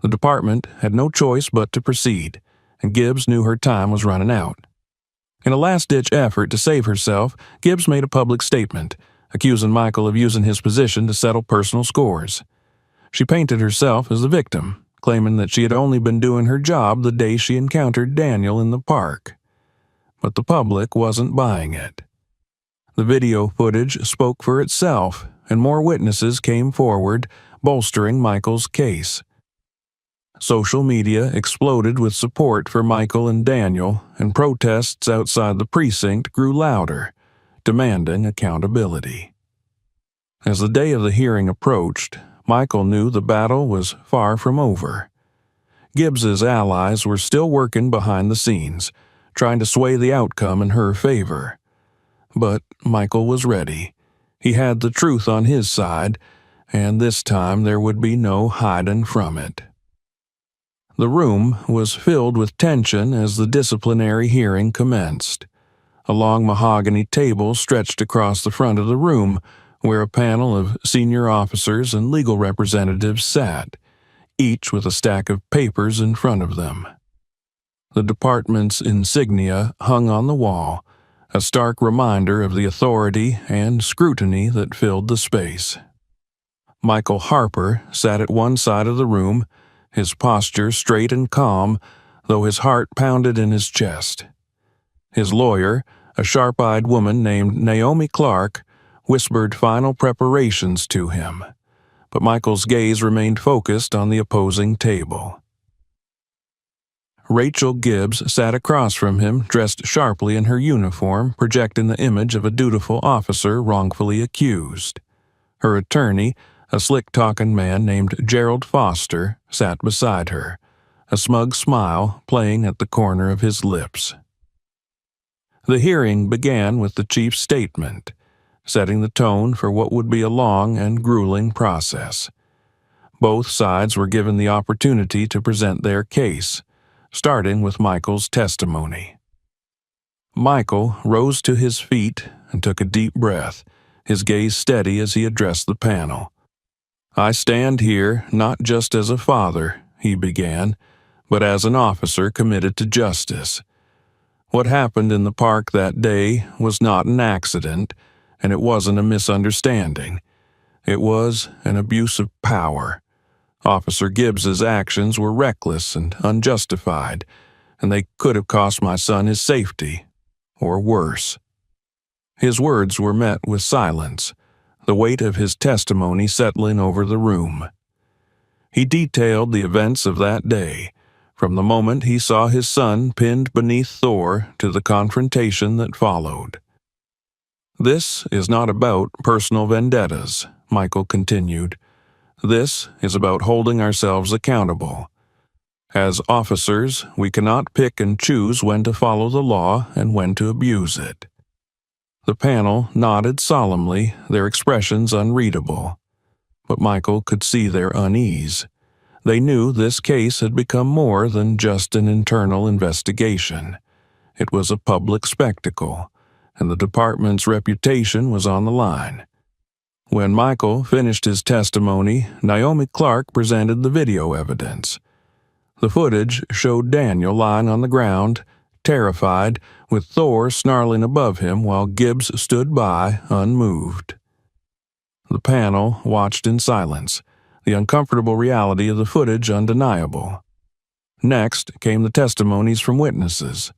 The department had no choice but to proceed, and Gibbs knew her time was running out. In a last-ditch effort to save herself, Gibbs made a public statement, accusing Michael of using his position to settle personal scores. She painted herself as the victim, claiming that she had only been doing her job the day she encountered Daniel in the park. But the public wasn't buying it. The video footage spoke for itself, and more witnesses came forward, bolstering Michael's case. Social media exploded with support for Michael and Daniel, and protests outside the precinct grew louder, demanding accountability. As the day of the hearing approached, Michael knew the battle was far from over. Gibbs's allies were still working behind the scenes, trying to sway the outcome in her favor. But Michael was ready. He had the truth on his side, and this time there would be no hiding from it. The room was filled with tension as the disciplinary hearing commenced. A long mahogany table stretched across the front of the room, where a panel of senior officers and legal representatives sat, each with a stack of papers in front of them. The department's insignia hung on the wall, a stark reminder of the authority and scrutiny that filled the space. Michael Harper sat at one side of the room, his posture straight and calm, though his heart pounded in his chest. His lawyer, a sharp-eyed woman named Naomi Clark, whispered final preparations to him, but Michael's gaze remained focused on the opposing table. Rachel Gibbs sat across from him, dressed sharply in her uniform, projecting the image of a dutiful officer wrongfully accused. Her attorney, a slick-talking man named Gerald Foster, sat beside her, a smug smile playing at the corner of his lips. The hearing began with the chief's statement, setting the tone for what would be a long and grueling process. Both sides were given the opportunity to present their case, starting with Michael's testimony. Michael rose to his feet and took a deep breath, his gaze steady as he addressed the panel. "I stand here not just as a father," he began, "but as an officer committed to justice. What happened in the park that day was not an accident, and it wasn't a misunderstanding. It was an abuse of power. Officer Gibbs's actions were reckless and unjustified, and they could have cost my son his safety, or worse." His words were met with silence, the weight of his testimony settling over the room. He detailed the events of that day, from the moment he saw his son pinned beneath Thor to the confrontation that followed. "This is not about personal vendettas," Michael continued. "This is about holding ourselves accountable. As officers, we cannot pick and choose when to follow the law and when to abuse it. The panel nodded solemnly, their expressions unreadable. But Michael could see their unease. They knew this case had become more than just an internal investigation. It was a public spectacle, and the department's reputation was on the line. When Michael finished his testimony, Naomi Clark presented the video evidence. The footage showed Daniel lying on the ground, terrified, with Thor snarling above him while Gibbs stood by, unmoved. The panel watched in silence, the uncomfortable reality of the footage undeniable. Next came the testimonies from witnesses.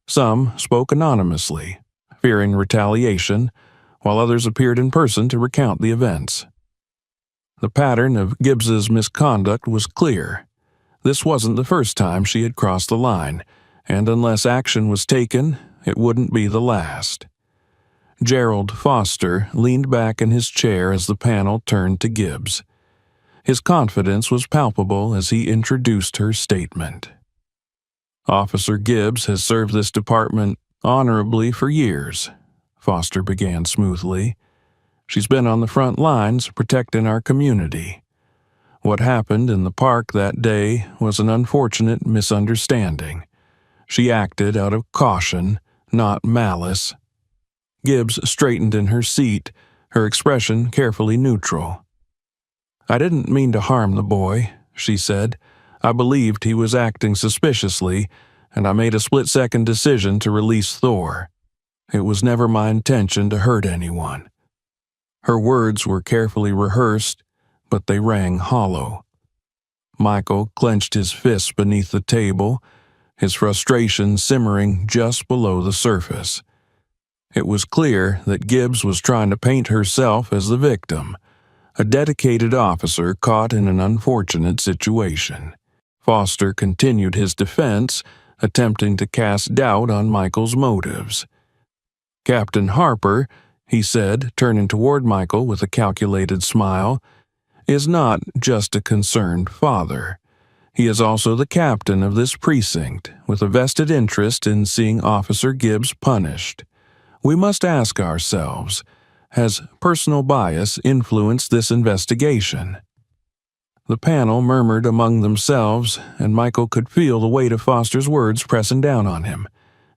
Some spoke anonymously, fearing retaliation, while others appeared in person to recount the events. The pattern of Gibbs's misconduct was clear. This wasn't the first time she had crossed the line, and unless action was taken, it wouldn't be the last. Gerald Foster leaned back in his chair as the panel turned to Gibbs. His confidence was palpable as he introduced her statement. "Officer Gibbs has served this department honorably for years," Foster began smoothly. "She's been on the front lines protecting our community. What happened in the park that day was an unfortunate misunderstanding. She acted out of caution, not malice." Gibbs straightened in her seat, her expression carefully neutral. "I didn't mean to harm the boy," she said. "I believed he was acting suspiciously, and I made a split-second decision to release Thor. It was never my intention to hurt anyone." Her words were carefully rehearsed, but they rang hollow. Michael clenched his fists beneath the table, his frustration simmering just below the surface. It was clear that Gibbs was trying to paint herself as the victim, a dedicated officer caught in an unfortunate situation. Foster continued his defense, attempting to cast doubt on Michael's motives. "Captain Harper," he said, turning toward Michael with a calculated smile, "is not just a concerned father. He is also the captain of this precinct, with a vested interest in seeing Officer Gibbs punished. We must ask ourselves, has personal bias influenced this investigation?" The panel murmured among themselves, and Michael could feel the weight of Foster's words pressing down on him.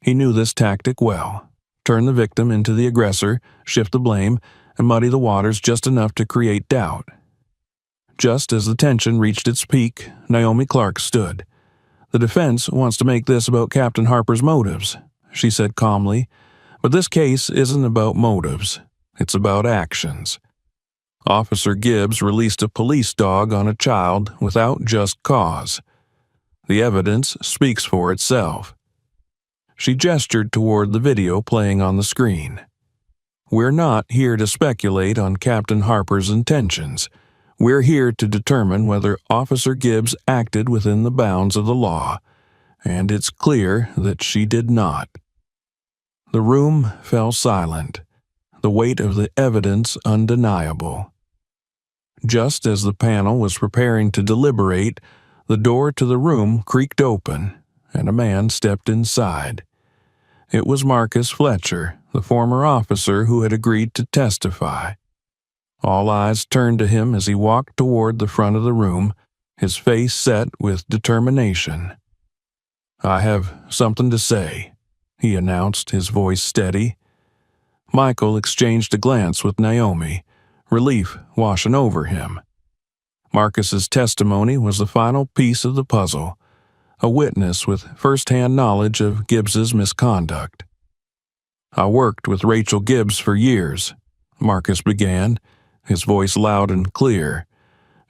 He knew this tactic well. Turn the victim into the aggressor, shift the blame, and muddy the waters just enough to create doubt. Just as the tension reached its peak, Naomi Clark stood. "The defense wants to make this about Captain Harper's motives," she said calmly. "But this case isn't about motives. It's about actions. Officer Gibbs released a police dog on a child without just cause. The evidence speaks for itself." She gestured toward the video playing on the screen. "We're not here to speculate on Captain Harper's intentions. We're here to determine whether Officer Gibbs acted within the bounds of the law, and it's clear that she did not." The room fell silent, the weight of the evidence undeniable. Just as the panel was preparing to deliberate, the door to the room creaked open, and a man stepped inside. It was Marcus Fletcher, the former officer who had agreed to testify. All eyes turned to him as he walked toward the front of the room, his face set with determination. "I have something to say," he announced, his voice steady. Michael exchanged a glance with Naomi, relief washing over him. Marcus's testimony was the final piece of the puzzle, a witness with first-hand knowledge of Gibbs's misconduct. "I worked with Rachel Gibbs for years," Marcus began, his voice loud and clear,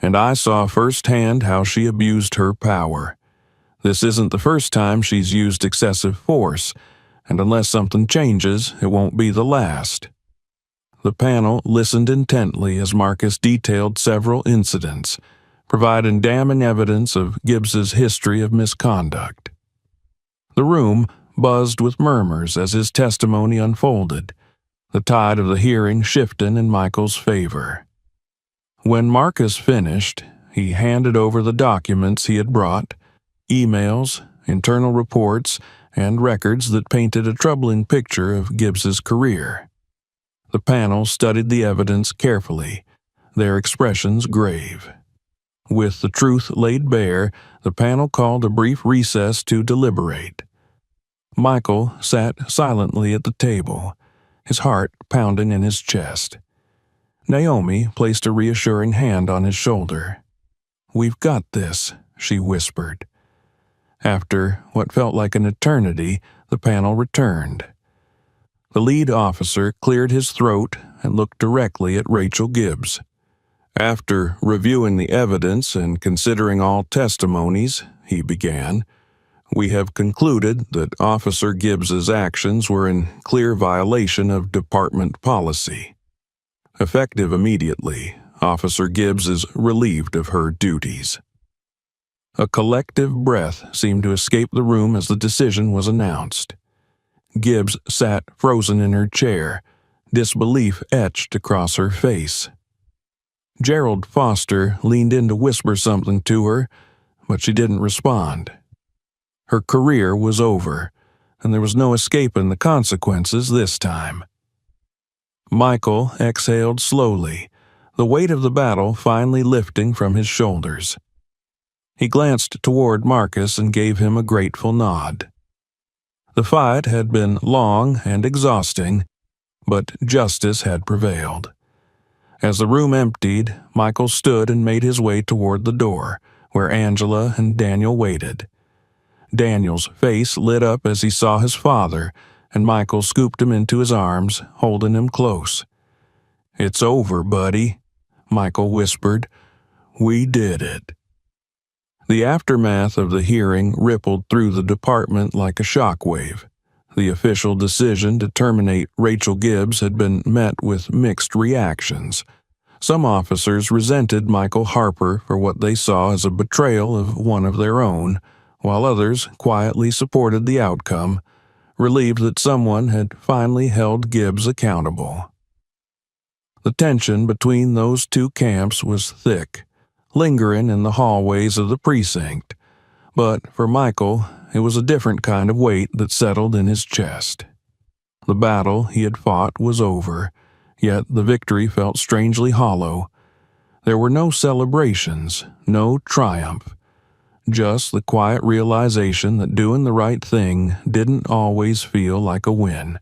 "and I saw firsthand how she abused her power. This isn't the first time she's used excessive force, and unless something changes, it won't be the last." The panel listened intently as Marcus detailed several incidents, providing damning evidence of Gibbs's history of misconduct. The room buzzed with murmurs as his testimony unfolded, the tide of the hearing shifting in Michael's favor. When Marcus finished, he handed over the documents he had brought, emails, internal reports, and records that painted a troubling picture of Gibbs's career. The panel studied the evidence carefully, their expressions grave. With the truth laid bare, the panel called a brief recess to deliberate. Michael sat silently at the table, his heart pounding in his chest. Naomi placed a reassuring hand on his shoulder. "We've got this," she whispered. After what felt like an eternity, the panel returned. The lead officer cleared his throat and looked directly at Rachel Gibbs. "After reviewing the evidence and considering all testimonies," he began, "we have concluded that Officer Gibbs's actions were in clear violation of department policy. Effective immediately, Officer Gibbs is relieved of her duties." A collective breath seemed to escape the room as the decision was announced. Gibbs sat frozen in her chair, disbelief etched across her face. Gerald Foster leaned in to whisper something to her, but she didn't respond. Her career was over, and there was no escaping the consequences this time. Michael exhaled slowly, the weight of the battle finally lifting from his shoulders. He glanced toward Marcus and gave him a grateful nod. The fight had been long and exhausting, but justice had prevailed. As the room emptied, Michael stood and made his way toward the door, where Angela and Daniel waited. Daniel's face lit up as he saw his father, and Michael scooped him into his arms, holding him close. "It's over, buddy," Michael whispered. "We did it." The aftermath of the hearing rippled through the department like a shockwave. The official decision to terminate Rachel Gibbs had been met with mixed reactions. Some officers resented Michael Harper for what they saw as a betrayal of one of their own, while others quietly supported the outcome, relieved that someone had finally held Gibbs accountable. The tension between those two camps was thick, lingering in the hallways of the precinct, but for Michael, it was a different kind of weight that settled in his chest. The battle he had fought was over, yet the victory felt strangely hollow. There were no celebrations, no triumph, just the quiet realization that doing the right thing didn't always feel like a win.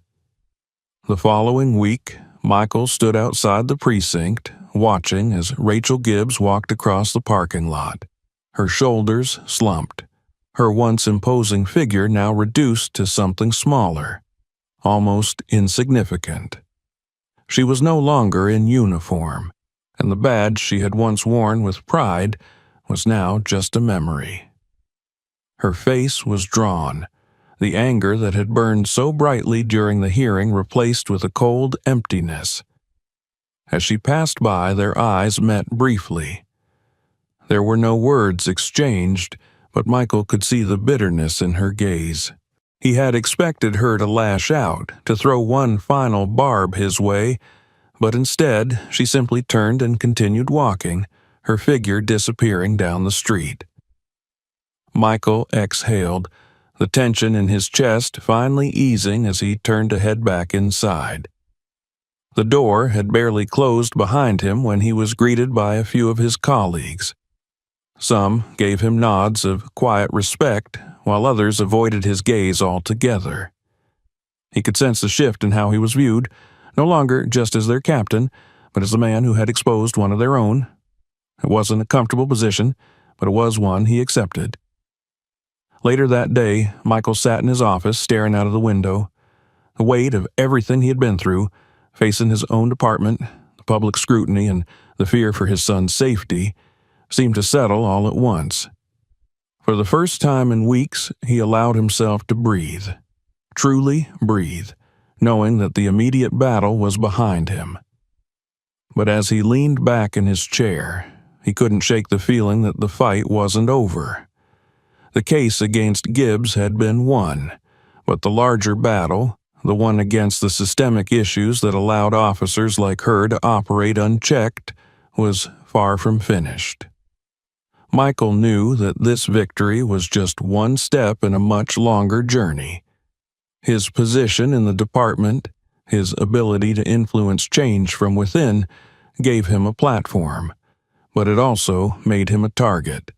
The following week, Michael stood outside the precinct, watching as Rachel Gibbs walked across the parking lot. Her shoulders slumped, her once imposing figure now reduced to something smaller, almost insignificant. She was no longer in uniform, and the badge she had once worn with pride was now just a memory. Her face was drawn, the anger that had burned so brightly during the hearing replaced with a cold emptiness. As she passed by, their eyes met briefly. There were no words exchanged, but Michael could see the bitterness in her gaze. He had expected her to lash out, to throw one final barb his way, but instead she simply turned and continued walking, her figure disappearing down the street. Michael exhaled, the tension in his chest finally easing as he turned to head back inside. The door had barely closed behind him when he was greeted by a few of his colleagues. Some gave him nods of quiet respect, while others avoided his gaze altogether. He could sense the shift in how he was viewed, no longer just as their captain, but as the man who had exposed one of their own. It wasn't a comfortable position, but it was one he accepted. Later that day, Michael sat in his office staring out of the window. The weight of everything he had been through, facing his own department, the public scrutiny, and the fear for his son's safety, seemed to settle all at once. For the first time in weeks, he allowed himself to breathe, truly breathe, knowing that the immediate battle was behind him. But as he leaned back in his chair, he couldn't shake the feeling that the fight wasn't over. The case against Gibbs had been won, but the larger battle, the one against the systemic issues that allowed officers like her to operate unchecked, was far from finished. Michael knew that this victory was just one step in a much longer journey. His position in the department, His ability to influence change from within gave him a platform, but it also made him a target.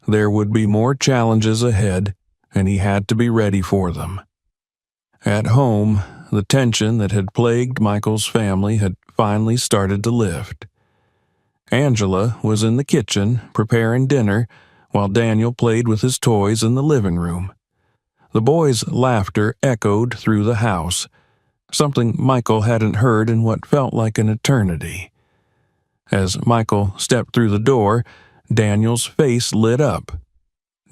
There would be more challenges ahead, and he had to be ready for them. At home, the tension that had plagued Michael's family had finally started to lift. Angela was in the kitchen preparing dinner while Daniel played with his toys in the living room. The boys' laughter echoed through the house, something Michael hadn't heard in what felt like an eternity. As Michael stepped through the door, Daniel's face lit up.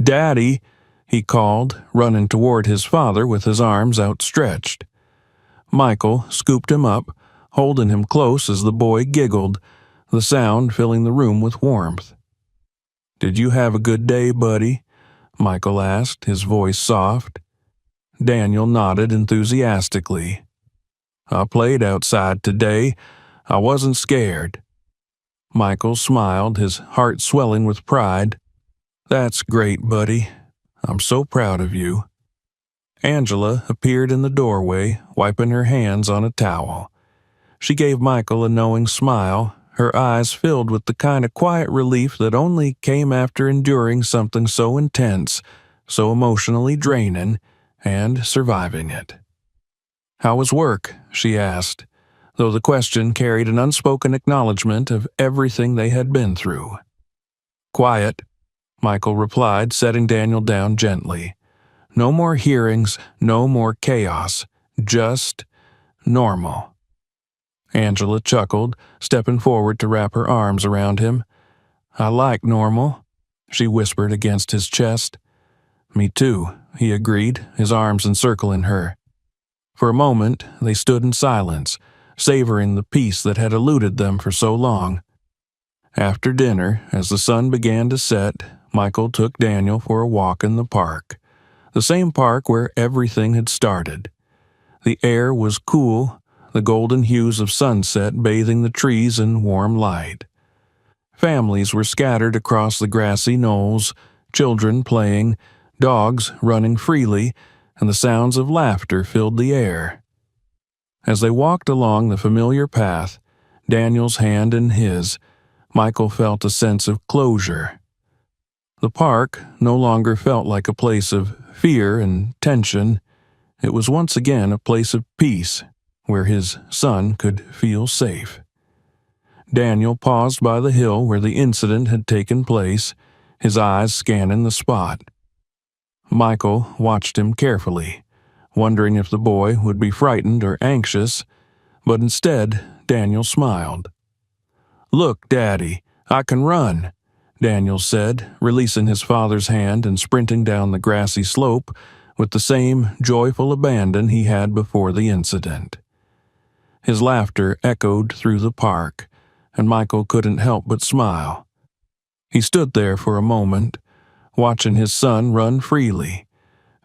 "Daddy," he called, running toward his father with his arms outstretched. Michael scooped him up, holding him close as the boy giggled, the sound filling the room with warmth. "Did you have a good day, buddy?" Michael asked, his voice soft. Daniel nodded enthusiastically. "I played outside today. I wasn't scared." Michael smiled, his heart swelling with pride. "That's great, buddy. I'm so proud of you." Angela appeared in the doorway, wiping her hands on a towel. She gave Michael a knowing smile, her eyes filled with the kind of quiet relief that only came after enduring something so intense, so emotionally draining, and surviving it. "How was work?" she asked, though the question carried an unspoken acknowledgement of everything they had been through. "Quiet," Michael replied, setting Daniel down gently. "No more hearings, no more chaos, just normal." Angela chuckled, stepping forward to wrap her arms around him. "I like normal," she whispered against his chest. "Me too," he agreed, his arms encircling her. For a moment, they stood in silence, savoring the peace that had eluded them for so long. After dinner, as the sun began to set, Michael took Daniel for a walk in the park, the same park where everything had started. The air was cool, the golden hues of sunset bathing the trees in warm light. Families were scattered across the grassy knolls, children playing, dogs running freely, and the sounds of laughter filled the air. As they walked along the familiar path, Daniel's hand in his, Michael felt a sense of closure. The park no longer felt like a place of fear and tension. It was once again a place of peace, where his son could feel safe. Daniel paused by the hill where the incident had taken place, his eyes scanning the spot. Michael watched him carefully, wondering if the boy would be frightened or anxious, but instead Daniel smiled. "Look, Daddy, I can run," Daniel said, releasing his father's hand and sprinting down the grassy slope with the same joyful abandon he had before the incident. His laughter echoed through the park, and Michael couldn't help but smile. He stood there for a moment, watching his son run freely,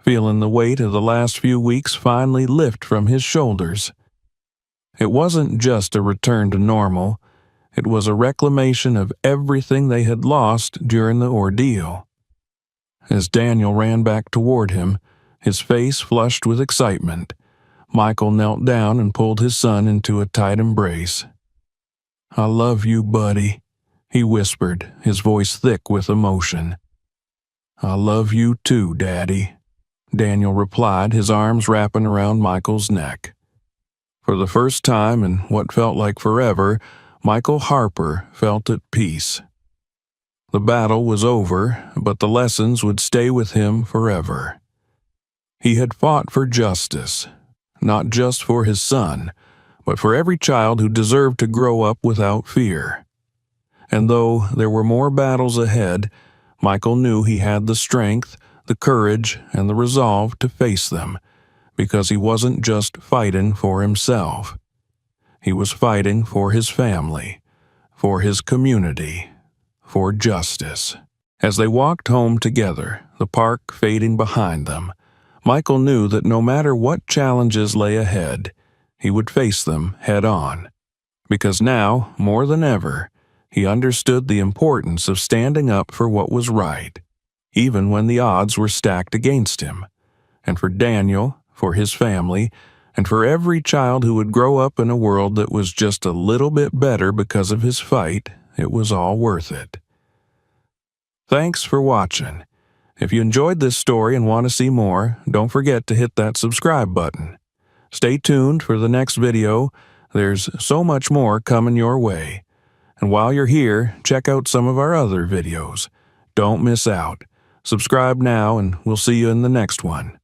feeling the weight of the last few weeks finally lift from his shoulders. It wasn't just a return to normal, it was a reclamation of everything they had lost during the ordeal. As Daniel ran back toward him, his face flushed with excitement, Michael knelt down and pulled his son into a tight embrace. "I love you, buddy," he whispered, his voice thick with emotion. "I love you too, Daddy," Daniel replied, his arms wrapping around Michael's neck. For the first time in what felt like forever, Michael Harper felt at peace. The battle was over, but the lessons would stay with him forever. He had fought for justice, not just for his son, but for every child who deserved to grow up without fear. And though there were more battles ahead, Michael knew he had the strength, the courage, and the resolve to face them, because he wasn't just fighting for himself. He was fighting for his family, for his community, for justice. As they walked home together, the park fading behind them, Michael knew that no matter what challenges lay ahead, he would face them head on. Because now, more than ever, he understood the importance of standing up for what was right, even when the odds were stacked against him. And for Daniel, for his family, And for every child who would grow up in a world that was just a little bit better because of his fight, it was all worth it. Thanks for watching. If you enjoyed this story and want to see more, don't forget to hit that subscribe button. Stay tuned for the next video. There's so much more coming your way. And while you're here, check out some of our other videos. Don't miss out. Subscribe now, and we'll see you in the next one.